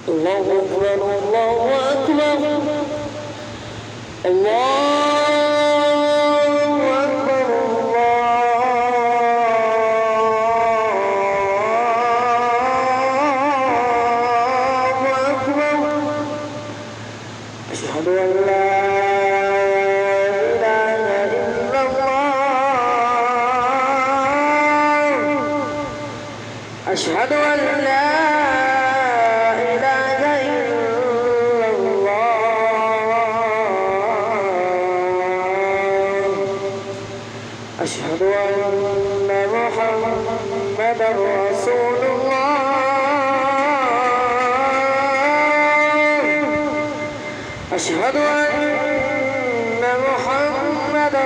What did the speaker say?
الله أكبر الله أكبر الله أكبر الله أكبر أشهد أن لا إله إلا الله أشهد أن لا إله إلا الله أشهد أن محمدا رسول الله أشهد أن محمدا